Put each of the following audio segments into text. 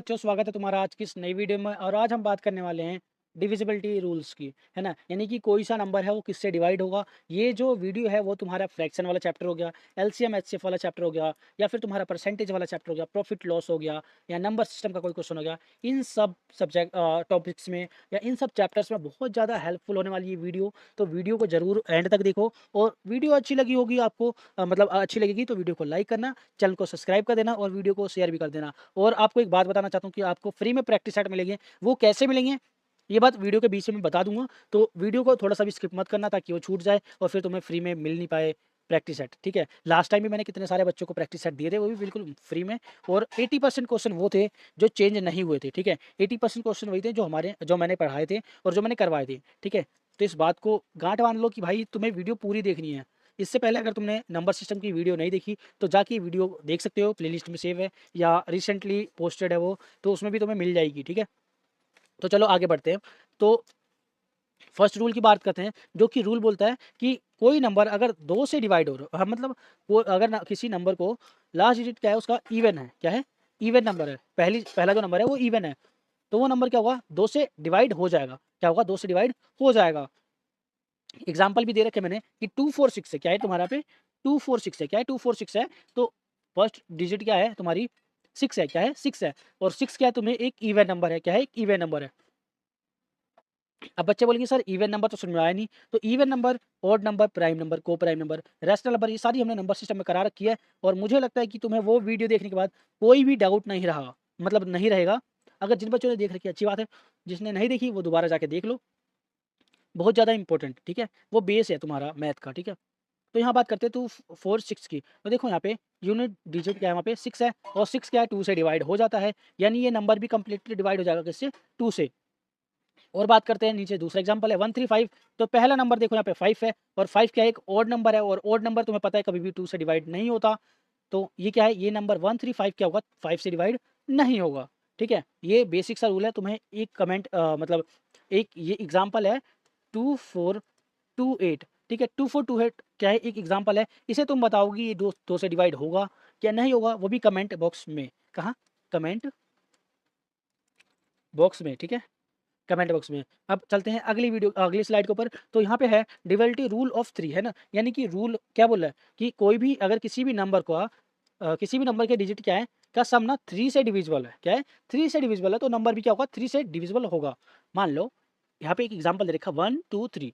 बच्चों, स्वागत है तुम्हारा आज की इस नई वीडियो में। और आज हम बात करने वाले हैं डिविजिबिलिटी रूल्स की, है ना। यानी कि कोई सा नंबर है वो किससे डिवाइड होगा। ये जो वीडियो है वो तुम्हारा फ्रैक्शन वाला चैप्टर हो गया, एलसीएम एचसीएफ वाला चैप्टर हो गया, या फिर तुम्हारा परसेंटेज वाला चैप्टर हो गया, प्रॉफिट लॉस हो गया, या नंबर सिस्टम का कोई क्वेश्चन हो गया। इन सब सब्जेक्ट टॉपिक्स में या इन सब चैप्टर्स में बहुत ज़्यादा हेल्पफुल होने वाली ये वीडियो। तो वीडियो को जरूर एंड तक देखो। और वीडियो अच्छी लगी होगी आपको, मतलब अच्छी लगेगी तो वीडियो को लाइक करना, चैनल को सब्सक्राइब कर देना और वीडियो को शेयर भी कर देना। और आपको एक बात बताना चाहता हूँ कि आपको फ्री में प्रैक्टिस सेट मिलेंगे। वो कैसे मिलेंगे ये बात वीडियो के बीच में बता दूंगा, तो वीडियो को थोड़ा सा भी स्किप मत करना ताकि वो छूट जाए और फिर तुम्हें फ्री में मिल नहीं पाए प्रैक्टिस सेट। ठीक है, लास्ट टाइम भी मैंने कितने सारे बच्चों को प्रैक्टिस सेट दिए थे, वो भी बिल्कुल फ्री में। और 80% क्वेश्चन वो थे जो चेंज नहीं हुए थे। ठीक है, 80% क्वेश्चन वही थे जो मैंने पढ़ाए थे और जो मैंने करवाए थे। ठीक है, तो इस बात को गांठ बांध लो कि भाई तुम्हें वीडियो पूरी देखनी है। इससे पहले अगर तुमने नंबर सिस्टम की वीडियो नहीं देखी तो जाके वीडियो देख सकते हो, प्लेलिस्ट में सेव है या रिसेंटली पोस्टेड है वो, तो उसमें भी तुम्हें मिल जाएगी। ठीक है, तो चलो आगे बढ़ते हैं। तो फर्स्ट रूल की बात करते हैं, जो कि रूल बोलता है कि कोई नंबर अगर दो से डिवाइड हो रहा है, मतलब वो अगर किसी नंबर को लास्ट डिजिट क्या है उसका इवन है, क्या है, इवन नंबर है, पहला जो नंबर है वो इवन है, तो वो नंबर क्या होगा, दो से डिवाइड हो जाएगा। क्या होगा, दो से डिवाइड हो जाएगा। एग्जाम्पल भी दे रखे मैंने कि 246 है, क्या है तुम्हारा पे 246 है, क्या है 246 है। तो फर्स्ट डिजिट क्या है तुम्हारी, 6 है, क्या है 6 है। और 6 क्या है, तुम्हें एक इवन नंबर है, क्या है, एक इवन नंबर है। अब बच्चे बोलेंगे सर इवन नंबर तो समझ में आया नहीं। तो even number, odd number, prime number, को प्राइम नंबर, रैशनल नंबर, ये सारी हमने नंबर सिस्टम में करा रखी है। और मुझे लगता है कि तुम्हें वो वीडियो देखने के बाद कोई भी डाउट नहीं रहा, मतलब नहीं रहेगा। अगर जिन बच्चों ने देख रखी है अच्छी बात है, जिसने नहीं देखी वो दोबारा जाके देख लो, बहुत ज़्यादा इंपॉर्टेंट। ठीक है, वो बेस है तुम्हारा मैथ का। ठीक है, तो यहाँ बात करते हैं 2 4 6 की। तो देखो यहाँ पे यूनिट डिजिट क्या है, वहाँ पे 6 है, और 6 क्या है, 2 से डिवाइड हो जाता है। यानी ये नंबर भी कंप्लीटली डिवाइड हो जाएगा किससे, 2 से। और बात करते हैं नीचे, दूसरा एग्जांपल है 135। तो पहला नंबर देखो यहाँ पे 5 है, और 5 क्या है, एक ऑड नंबर है, और ऑड नंबर तुम्हें पता है कभी भी 2 से डिवाइड नहीं होता। तो ये क्या है, ये नंबर 135 क्या होगा, 5 से डिवाइड नहीं होगा। ठीक है, ये बेसिक सा रूल है। तुम्हें एक कमेंट मतलब एक ये एग्जाम्पल है 2428। ठीक है, 2428 क्या है, एक एग्जाम्पल है। इसे तुम बताओगी ये दो से डिवाइड होगा क्या नहीं होगा, वो भी कमेंट बॉक्स में। कहाँ, कमेंट बॉक्स में। ठीक है, कमेंट बॉक्स में। अब चलते हैं अगली वीडियो, अगली स्लाइड के ऊपर। तो यहाँ पे है डिविजिबिलिटी रूल ऑफ 3, है ना। यानी कि रूल क्या बोल रहा है कि कोई भी अगर किसी भी नंबर को किसी भी नंबर के डिजिट क्या है का सम ना 3 से डिविजिबल है, क्या है, 3 से डिविजिबल है, तो नंबर भी क्या होगा, 3 से डिविजिबल होगा। मान लो यहाँ पे एक एग्जाम्पल दे रखा 1 2 3,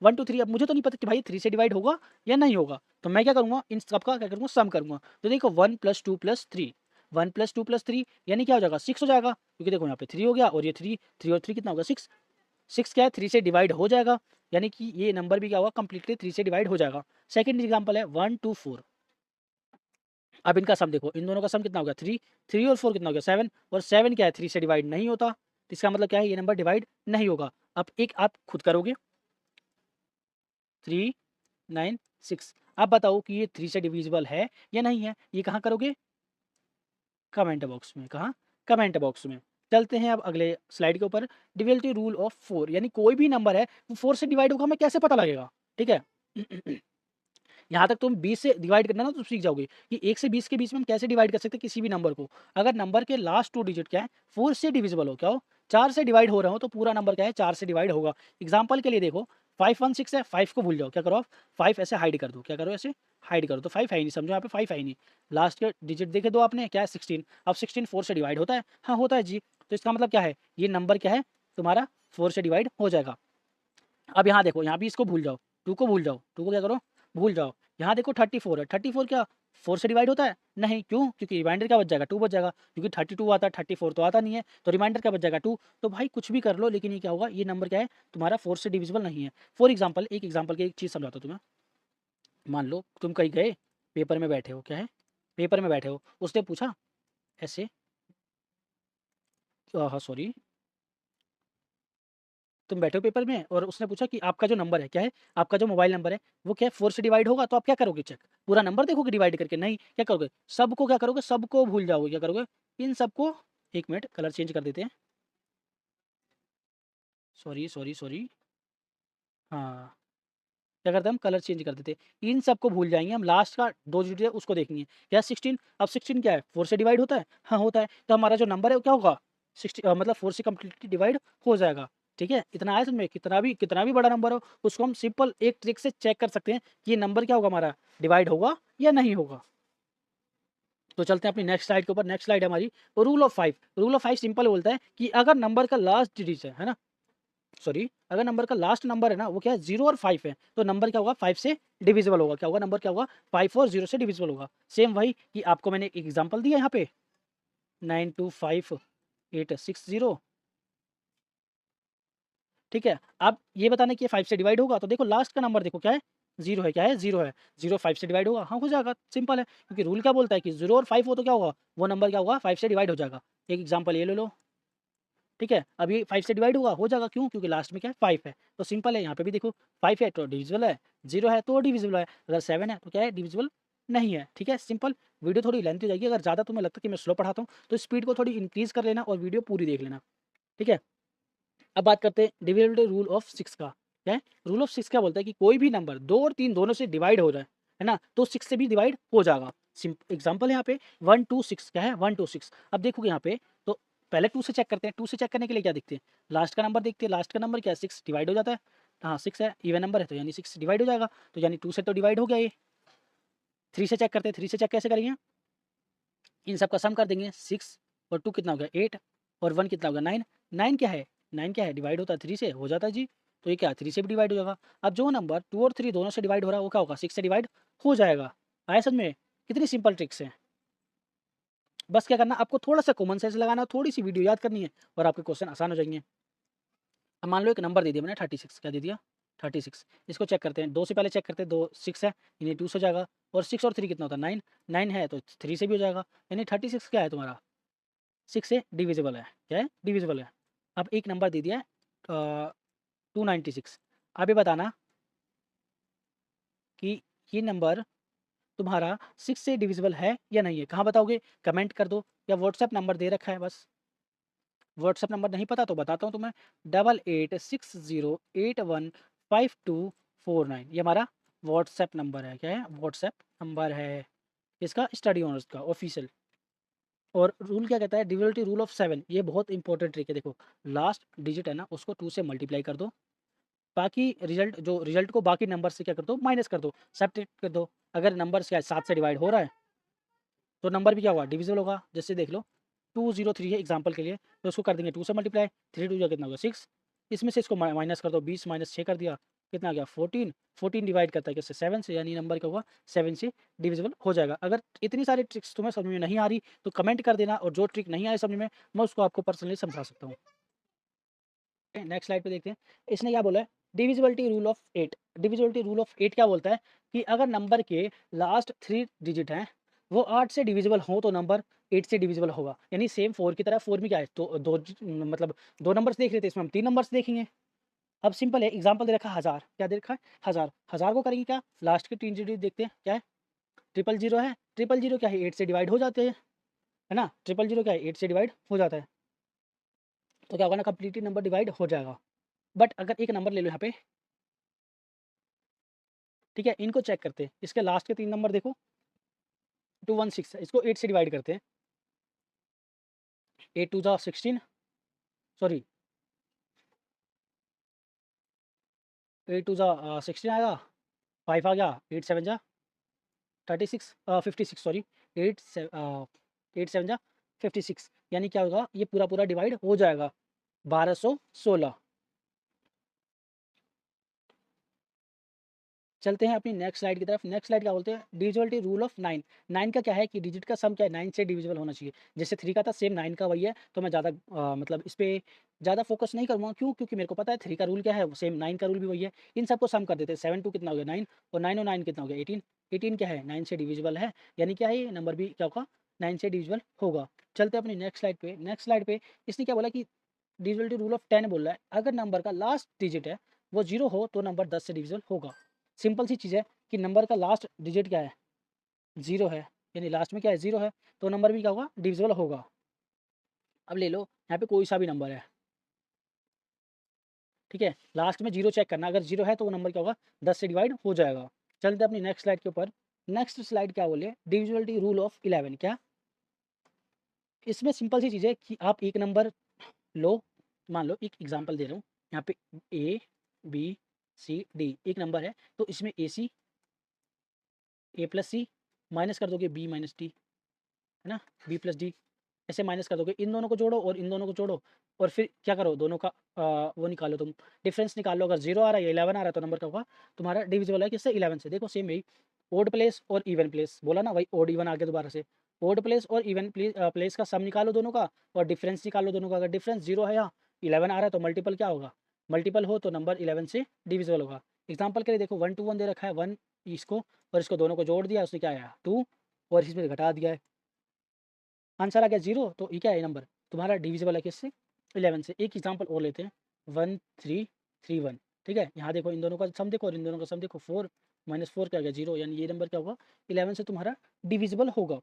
1 2 3। अब मुझे तो नहीं पता कि भाई 3 से डिवाइड होगा या नहीं होगा, तो मैं क्या करूँगा, इन सबका क्या करूँगा, सम करूँगा। तो देखो 1 + 2 + 3, 1 + 2 + 3 यानी क्या हो जाएगा, 6 हो जाएगा, क्योंकि देखो यहाँ पे 3 हो गया और ये 3, 3 और 3 कितना होगा, 6। 6 क्या है, 3 से डिवाइड हो जाएगा। यानी कि ये नंबर भी क्या होगा, कंप्लीटली 3 से डिवाइड हो जाएगा। सेकंड एग्जांपल है 1 2 4। अब इनका सम देखो, इन दोनों का सम कितना हो गया, 3, 3 और 4 कितना हो गया, 7। और 7 क्या है, 3 से डिवाइड नहीं होता, तो इसका मतलब क्या है, ये नंबर डिवाइड नहीं होगा। अब एक आप खुद करोगे, 3 9 6। आप बताओ कि ये 3 से डिविजिबल है या नहीं है, ये कहाँ करोगे, कमेंट बॉक्स में। कहाँ, कमेंट बॉक्स में। चलते हैं अब अगले स्लाइड के ऊपर। डिविजिबिलिटी रूल ऑफ 4, यानी कोई भी नंबर है वो 4 से डिवाइड होगा, हमें कैसे पता लगेगा। ठीक है, यहाँ तक तुम 20 से डिवाइड करना ना तो सीख जाओगे कि 1 से 20 के बीच में हम कैसे डिवाइड कर सकते हैं किसी भी नंबर को। अगर नंबर के लास्ट 2 डिजिट क्या है, 4 से डिविजिबल हो, क्या हो, 4 से डिवाइड हो रहे हो, तो पूरा नंबर क्या है, 4 से डिवाइड होगा। एग्जाम्पल के लिए देखो 516 है, 5 को भूल जाओ, क्या करो आप, 5 ऐसे हाइड कर दो, क्या करो, ऐसे हाइड करो, तो 5 है ही नहीं, समझो यहाँ पे 5 है ही नहीं। लास्ट के डिजिट देखे दो आपने, क्या है, 16। अब 16 4 से डिवाइड होता है, हाँ होता है जी। तो इसका मतलब क्या है, ये नंबर क्या है तुम्हारा, 4 से डिवाइड हो जाएगा। अब यहाँ देखो, यहाँ भी इसको भूल जाओ, 2 को भूल जाओ, 2 को क्या करो, भूल जाओ। यहाँ देखो 34 है, 34 क्या 4 से डिवाइड होता है, नहीं, क्यों, क्योंकि रिमाइंडर क्या बच जाएगा, 2 बच जाएगा, क्योंकि 32 आता है, 34 तो आता नहीं है, तो रिमाइंडर क्या बच जाएगा, 2। तो भाई कुछ भी कर लो, लेकिन ये क्या होगा, ये नंबर क्या है तुम्हारा 4 से डिविजिबल नहीं है। फॉर एग्जाम्पल, एक एग्जाम्पल की एक चीज़ समझाता हूँ तुम्हें। मान लो तुम कहीं गए, पेपर में बैठे हो, क्या है, पेपर में बैठे हो, उसने पूछा ऐसे, हाँ सॉरी, तुम बैठे हो पेपर में और उसने पूछा कि आपका जो नंबर है, क्या है, आपका जो मोबाइल नंबर है वो क्या है, 4 से डिवाइड होगा, तो आप क्या करोगे, चेक, पूरा नंबर देखोगे डिवाइड करके, नहीं, क्या करोगे, सबको क्या करोगे, सबको भूल जाओगे, क्या करोगे, इन सबको, एक मिनट कलर चेंज कर देते हैं, सॉरी सॉरी सॉरी, हाँ क्या करते हैं हम, कलर चेंज कर देते हैं। इन सबको भूल जाएँगे हम, लास्ट का 2 डिजिट है उसको देखेंगे। क्या 16, अब 16 क्या है, 4 से डिवाइड होता है? हाँ, होता है। तो हमारा जो नंबर है वो क्या होगा, मतलब 4 से कंप्लीटली डिवाइड हो जाएगा। ठीक है? इतना आया समझ में? कितना भी बड़ा नंबर हो, उसको हम सिंपल एक ट्रिक से चेक कर सकते हैं कि ये नंबर क्या होगा हमारा, डिवाइड होगा या नहीं होगा। तो चलते हैं अपनी नेक्स्ट स्लाइड के ऊपर। नेक्स्ट स्लाइड है हमारी rule of 5। Rule of 5 simple बोलता है कि अगर नंबर का लास्ट डिजिट है ना? सॉरी, अगर नंबर का लास्ट नंबर है ना, वो क्या है, 0 और 5 है, तो नंबर क्या होगा, 5 से डिविजिबल होगा। क्या होगा, नंबर क्या होगा, 5 और 0 से डिविजिबल होगा। सेम वही कि आपको मैंने एक एग्जांपल दिया यहाँ पे, 925860। ठीक है, अब ये बताना कि ये 5 से डिवाइड होगा, तो देखो लास्ट का नंबर देखो क्या है, 0 है। क्या है, 0 है। 0 5 से डिवाइड होगा, हाँ हो जाएगा, सिंपल है। क्योंकि रूल क्या बोलता है कि 0 और 5 हो तो क्या होगा, वो नंबर क्या होगा, 5 से डिवाइड हो जाएगा। एक एग्जाम्पल ये ले लो। ठीक है, अब ये 5 से डिवाइड हुआ, हो जाएगा, क्यों, क्योंकि लास्ट में क्या है, 5 है। तो सिंपल है, यहाँ पे भी देखो 5 है तो डिविजिबल है, 0 है तो डिविजिबल है, अगर 7 है तो क्या है, डिविजिबल नहीं है। ठीक है, सिंपल। वीडियो थोड़ी लेंथी हो जाएगी, अगर ज़्यादा तुम्हें लगता है कि मैं स्लो पढ़ाता हूँ तो स्पीड को थोड़ी इंक्रीज़ कर लेना और वीडियो पूरी देख लेना। ठीक है, अब बात करते हैं डिविजिबिलिटी रूल ऑफ 6 का। क्या है, रूल ऑफ 6 क्या बोलता है कि कोई भी नंबर 2 और 3 दोनों से डिवाइड हो जाए, है ना, तो 6 से भी डिवाइड हो जाएगा। एग्जाम्पल यहाँ पे 126, क्या है, 126। अब देखोगे यहाँ पे तो पहले 2 से चेक करते हैं। 2 से चेक करने के लिए क्या देखते हैं, लास्ट का नंबर देखते हैं। लास्ट का नंबर क्या है, 6 डिवाइड हो जाता है। हाँ 6 है, इवन नंबर है तो यानी 6 डिवाइड हो जाएगा, तो यानी 2 से तो डिवाइड हो गया ये। 3 से चेक करते हैं। 3 से चेक कैसे करेंगे, इन सब का सम कर देंगे। 6 और 2 कितना हो गया, 8 और 1 कितना हो गया, 9। 9 क्या है, 9 क्या है, डिवाइड होता है 3 से, हो जाता है जी। तो ये क्या, 3 से भी डिवाइड हो जाएगा। अब जो नंबर 2 और 3 दोनों से डिवाइड हो रहा है वो क्या होगा, 6 से डिवाइड हो जाएगा। आया समझ में, कितनी सिंपल ट्रिक्स है। बस क्या करना, आपको थोड़ा सा कॉमन सेंस लगाना, थोड़ी सी वीडियो याद करनी है और आपके क्वेश्चन आसान हो जाएंगे। अब मान लो एक नंबर दे दिया मैंने 36, क्या दे दिया, 36। इसको चेक करते हैं, 2 से पहले चेक करते हैं, 2 6 है यानी 2 से हो जाएगा। और 6 और 3 कितना होता है, 9। 9 है तो 3 से भी हो जाएगा, यानी 36 क्या है तुम्हारा, 6 से डिविजिबल है। क्या है, डिविजिबल है। अब एक नंबर दे दिया है 296। अब ये बताना कि ये नंबर तुम्हारा 6 से डिविजिबल है या नहीं है। कहाँ बताओगे, कमेंट कर दो या व्हाट्सएप नंबर दे रखा है बस। व्हाट्सएप नंबर नहीं पता तो बताता हूँ तुम्हें, 8860815249, ये हमारा व्हाट्सएप नंबर है। क्या है, व्हाट्सएप नंबर है इसका, स्टडी ऑनर्स का ऑफिशियल। और रूल क्या कहता है, डिविजिबिलिटी रूल ऑफ 7, ये बहुत इंपॉर्टेंट ट्रिक है। देखो लास्ट डिजिट है ना, उसको 2 से मल्टीप्लाई कर दो, बाकी रिजल्ट को बाकी नंबर से क्या कर दो, माइनस कर दो, सब्ट्रैक्ट कर दो। अगर नंबर क्या है, 7 से डिवाइड हो रहा है तो नंबर भी क्या होगा, डिविजिबल होगा। जैसे देख लो 203 है एग्जाम्पल के लिए, तो उसको कर देंगे 2 से मल्टीप्लाई, 3 2 कितना होगा 6। इसमें से इसको माइनस कर दो, 20 माइनस 6 कर दिया, कितना आ गया 14। 14 डिवाइड करता है कैसे, 7 से, यानी नंबर क्या होगा 7 से डिविजिबल हो जाएगा। अगर इतनी सारी ट्रिक्स तुम्हें समझ में नहीं आ रही तो कमेंट कर देना, और जो ट्रिक नहीं आए समझ में मैं उसको आपको पर्सनली समझा सकता हूँ। नेक्स्ट स्लाइड पे देखते हैं, इसने क्या बोला है, divisibility rule of 8। Divisibility rule of 8 क्या बोलता है कि अगर नंबर के लास्ट 3 डिजिट हैं वो 8 से डिविजिबल हो तो नंबर 8 से डिविजिबल होगा। यानी सेम 4 की तरह, 4 में क्या है, तो मतलब दो नंबर्स देख रहे थे, इसमें हम 3 नंबर्स देखेंगे। अब सिंपल है, एग्जांपल दे रखा है 1000, क्या दे रखा है, 1000। 1000 को करेंगे क्या, लास्ट के 3 डिजिट देखते हैं, क्या है, 000 है। 000 क्या है, 8 से डिवाइड हो जाते हैं, है ना, 000 क्या है, 8 से डिवाइड हो जाता है। तो क्या होगा ना, कंप्लीटली नंबर डिवाइड हो जाएगा। बट अगर एक नंबर ले लो यहाँ पे, ठीक है, इनको चेक करते हैं, इसके लास्ट के 3 नंबर देखो, 216 है, इसको 8 से डिवाइड करते हैं। 8 2 जा 16, सॉरी 8 2 जा 16 आएगा, 5 आ गया, 8 7 जा 36, 56 सॉरी, 8 8 7 जा 56, यानी क्या होगा, ये पूरा पूरा डिवाइड हो जाएगा, 1216। चलते हैं अपनी नेक्स्ट स्लाइड की तरफ। नेक्स्ट स्लाइड क्या बोलते हैं, डिविजिबिलिटी रूल ऑफ 9। 9 का क्या है कि डिजिट का सम क्या है, 9 से डिविजिबल होना चाहिए। जैसे 3 का था, सेम 9 का वही है। तो मैं ज़्यादा मतलब इस पे ज़्यादा फोकस नहीं करूँगा, क्यों, क्योंकि मेरे को पता है 3 का रूल क्या है, सेम 9 का रूल भी वही है। इन सबको सम कर देते हैं, 7 2 कितना हो गया 9, और 9 और 9 कितना हो गया 18। 18 क्या है, 9 से डिविजिबल है, यानी क्या है, ये नंबर भी क्या होगा, 9 से डिविजिबल होगा। चलते हैं अपनी नेक्स्ट स्लाइड पे। नेक्स्ट स्लाइड पे इसने क्या बोला कि डिविजिबिलिटी रूल ऑफ 10 बोल रहा है, अगर नंबर का लास्ट डिजिट है वो 0 हो तो नंबर 10 से डिविजिबल होगा। सिंपल सी चीज़ है कि नंबर का लास्ट डिजिट क्या है, 0 है, यानी लास्ट में क्या है, 0 है, तो नंबर भी क्या होगा, डिविजिबल होगा। अब ले लो यहाँ पे कोई सा भी नंबर है, ठीक है, लास्ट में जीरो चेक करना, अगर जीरो है तो वो नंबर क्या होगा, 10 से डिवाइड हो जाएगा। चलते हैं अपनी नेक्स्ट स्लाइड के ऊपर। नेक्स्ट स्लाइड क्या बोले, डिविजिबिलिटी रूल ऑफ 11। क्या इसमें सिंपल सी चीज़ है कि आप एक नंबर लो, मान लो एक एग्जांपल दे रहा हूँ, यहाँ पे ए बी सी डी एक नंबर है, तो इसमें ए प्लस सी माइनस कर दोगे बी माइनस डी, है ना, बी प्लस डी, ऐसे माइनस कर दोगे, इन दोनों को जोड़ो और इन दोनों को जोड़ो, और फिर क्या करो, दोनों का वो निकालो, तुम डिफरेंस निकाल लो, अगर 0 आ रहा है या 11 आ रहा है तो नंबर का होगा तुम्हारा डिविजिबल है किससे, 11 से। देखो सेम यही, ओड प्लेस और इवन प्लेस बोला ना, वही ओड इवन आ गया दोबारा से, ओड प्लेस और इवन प्लेस का सम निकालो दोनों का, और डिफरेंस निकालो दोनों का, अगर डिफरेंस 0 है या 11 आ रहा है तो मल्टीपल क्या होगा, मल्टीपल हो तो नंबर 11 से डिविजिबल होगा। एग्जाम्पल के लिए देखो 1 to 1 दे रखा है, 1 इसको और इसको दोनों को जोड़ दिया, उसने क्या आया 2, और इसमें घटा दिया है, आंसर आ गया 0, तो ये क्या है नंबर तुम्हारा डिविजिबल है किससे, 11 से। एक एग्जांपल और लेते हैं, 1331, ठीक है, यहाँ देखो इन दोनों का सम देखो और इन दोनों का सम देखो, 4 माइनस 4 क्या गया 0, यानी ये नंबर क्या होगा, 11 से तुम्हारा डिविजिबल होगा।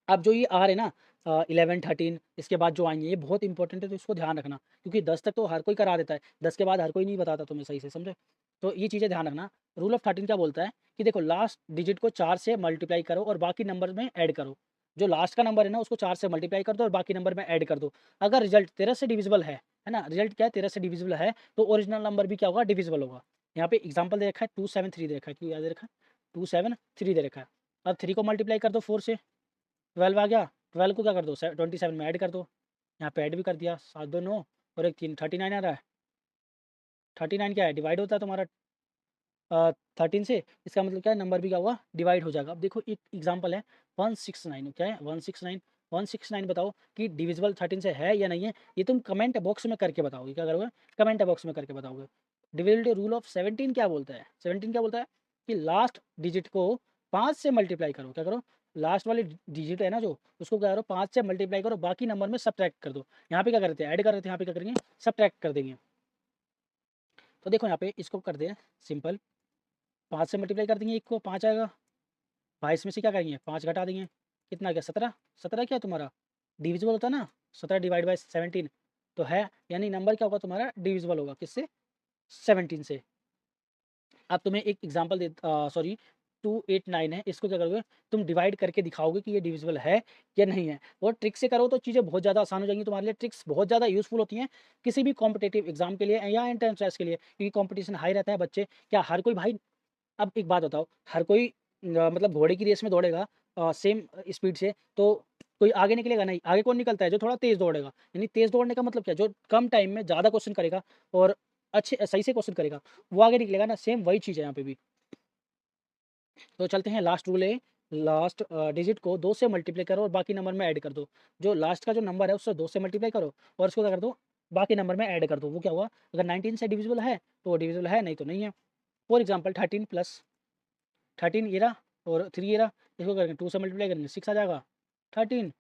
अब जो ये आ रहे ना 11 13 इसके बाद जो आएंगे ये बहुत इंपॉर्टेंट है, तो इसको ध्यान रखना, क्योंकि 10 तक तो हर कोई करा देता है, 10 के बाद हर कोई नहीं बताता तुम्हें सही से, समझे। तो ये चीज़ें ध्यान रखना। रूल ऑफ 13 क्या बोलता है कि देखो लास्ट डिजिट को 4 से मल्टीप्लाई करो और बाकी नंबर में ऐड करो, जो लास्ट का नंबर है ना उसको 4 से मल्टीप्लाई कर दो और बाकी नंबर में ऐड कर दो, अगर रिजल्ट 13 से डिविजिबल है ना, रिजल्ट क्या है 13 से डिविजिबल है, तो ओरिजिनल नंबर भी क्या होगा, डिविजिबल होगा। यहाँ पे एग्जाम्पल दे रखा है 273 दे रखा है, क्यों याद दे रखा है, 273 दे रखा है। अब 3 को मल्टीप्लाई कर दो 4 से, 12 आ गया, 12 को क्या कर दो 27 में ऐड कर दो, यहाँ पे ऐड भी कर दिया, 7 2 9 और एक 3 39 आ रहा है, 39 क्या है, डिवाइड होता है तुम्हारा 13 से, इसका मतलब क्या है, नंबर भी क्या हुआ, डिवाइड हो जाएगा। अब देखो एक एग्जांपल है 169, क्या है 169, 169 बताओ कि डिविजिबल 13 से है या नहीं है, ये तुम कमेंट बॉक्स में करके बताओगे, क्या करोगे, कमेंट बॉक्स में करके बताओगे। डिविजिबिलिटी रूल ऑफ 17 क्या बोलता है, 17 क्या बोलता है कि लास्ट डिजिट को 5 से मल्टीप्लाई करो, क्या करो, लास्ट वाली डिजिट है ना जो, उसको क्या करो 5 से मल्टीप्लाई करो, बाकी नंबर में सब्ट्रैक्ट कर दो। यहाँ पे क्या करते हैं, ऐड कर रहे थे, यहाँ पे क्या करेंगे, सब्ट्रैक्ट कर देंगे। तो देखो यहाँ पे इसको कर दे सिंपल, 5 से मल्टीप्लाई कर देंगे, एक को 5 आएगा, 22 में से क्या करेंगे 5 घटा देंगे, कितना आ गया 17, 17 क्या है तुम्हारा डिविजिबल होता है ना, 17 डिवाइड बाई 17 तो है, यानी नंबर क्या होगा तुम्हारा डिविजिबल होगा किससे, 17 से। अब तुम्हें एक एग्जांपल दे, सॉरी 289 है, इसको क्या करोगे, तुम डिवाइड करके दिखाओगे कि ये डिविजिबल है या नहीं है, और ट्रिक से करो तो चीज़ें बहुत ज़्यादा आसान हो जाएंगी तुम्हारे लिए। ट्रिक्स बहुत ज़्यादा यूजफुल होती हैं किसी भी कॉम्पिटेटिव एग्जाम के लिए या एंट्रेंस टेस्ट के लिए, क्योंकि कॉम्पिटिशन हाई रहता है, बच्चे क्या हर कोई भाई, अब एक बात बताओ, हर कोई मतलब घोड़े की रेस में दौड़ेगा सेम स्पीड से, तो कोई आगे निकलेगा नहीं, आगे कौन निकलता है, जो थोड़ा तेज दौड़ेगा, यानी तेज दौड़ने का मतलब क्या, जो कम टाइम में ज़्यादा क्वेश्चन करेगा और अच्छे सही से क्वेश्चन करेगा वो आगे निकलेगा ना, सेम वही चीज़ है यहाँ पे भी। तो चलते हैं, लास्ट रूल है, लास्ट डिजिट को 2 से मल्टीप्लाई करो और बाकी नंबर में ऐड कर दो, जो लास्ट का जो नंबर है उससे 2 से मल्टीप्लाई करो और उसको क्या कर दो, बाकी नंबर में ऐड कर दो, वो क्या हुआ, अगर 19 से डिविजिबल है तो वो डिविजिबल है, नहीं तो नहीं है। फॉर एग्जाम्पल 13 प्लस 13 ये रहा और 3 ये रहा, इसको करेंगे 2 से मल्टीप्लाई करेंगे 6 आ जाएगा, 13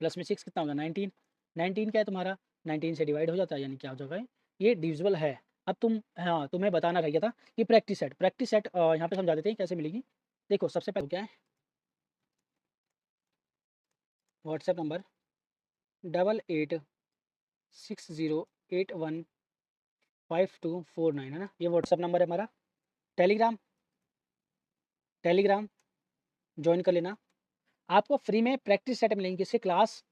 प्लस में 6 कितना होगा 19, 19 क्या है तुम्हारा, 19 से डिवाइड हो जाता है, यानी क्या हो जाएगा ये डिविजिबल है। अब तुम, हाँ तुम्हें बताना रह गया था कि प्रैक्टिस सेट, प्रैक्टिस सेट यहाँ पे समझा देते हैं कैसे मिलेगी। देखो सबसे पहले क्या है, व्हाट्सएप नंबर 8860815249 है ना, ये व्हाट्सएप नंबर है हमारा। टेलीग्राम, टेलीग्राम ज्वाइन कर लेना, आपको फ्री में प्रैक्टिस सेट मिलेंगे, इसके क्लास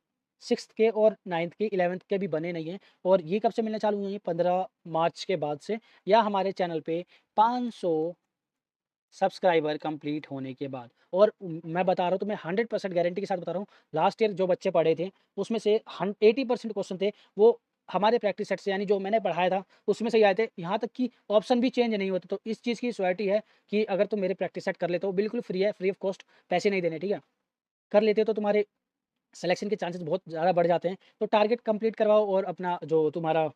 6th के और 9th के 11th के भी बने नहीं हैं, और ये कब से मिलने चालू हुए हैं, 15 मार्च के बाद से, या हमारे चैनल पे 500 सब्सक्राइबर कंप्लीट होने के बाद। और मैं बता रहा हूँ तुम्हें 100% गारंटी के साथ बता रहा हूँ, लास्ट ईयर जो बच्चे पढ़े थे उसमें से 80% क्वेश्चन थे वो हमारे प्रैक्टिस सेट से, यानी जो मैंने पढ़ाया था उसमें से ही आए थे, यहाँ तक कि ऑप्शन भी चेंज नहीं होते। तो इस चीज़ की श्योरिटी है कि अगर तुम मेरे प्रैक्टिस सेट कर लेते हो, बिल्कुल फ्री है, फ्री ऑफ कॉस्ट, पैसे नहीं देने, ठीक है, कर लेते हो तो तुम्हारे सिलेक्शन के चांसेस बहुत ज़्यादा बढ़ जाते हैं। तो टारगेट कंप्लीट करवाओ और अपना जो तुम्हारा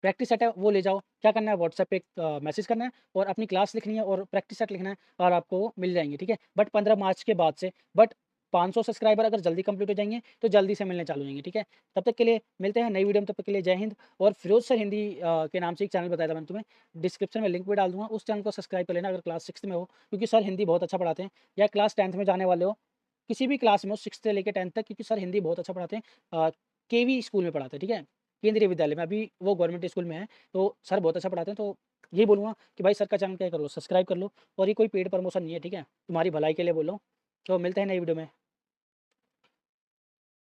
प्रैक्टिस सेट है वो ले जाओ। क्या करना है, व्हाट्सएप पे मैसेज करना है और अपनी क्लास लिखनी है और प्रैक्टिस सेट लिखना है और आपको मिल जाएंगे, ठीक है। बट 15 मार्च के बाद से, बट 500 सब्सक्राइबर अगर जल्दी कंप्लीट हो जाएंगे तो जल्दी से मिलने चालू हो जाएंगे, ठीक है। तब तक के लिए मिलते हैं नई वीडियो में, तब तक के लिए जय हिंद। और फिरोज सर हिंदी के नाम से एक चैनल बताया था मैंने तुम्हें, डिस्क्रिप्शन में लिंक भी डाल दूंगा, उस चैनल को सब्सक्राइब कर लेना अगर क्लास 6 में हो, क्योंकि सर हिंदी बहुत अच्छा पढ़ाते हैं, या क्लास 10th में जाने वाले हो, किसी भी क्लास में हो 6th से लेकर 10th तक, क्योंकि सर हिंदी बहुत अच्छा पढ़ाते हैं, केवी स्कूल में पढ़ाते हैं, ठीक है। केंद्रीय विद्यालय में, अभी वो गवर्नमेंट स्कूल में है। तो सर बहुत अच्छा पढ़ाते हैं, तो यही बोलूँगा कि भाई सर का चैनल क्या करो, सब्सक्राइब कर लो। और ये कोई पेड प्रमोशन नहीं है, ठीक है? तुम्हारी भलाई के लिए बोल रहा हूँ। तो मिलते हैं नई वीडियो में।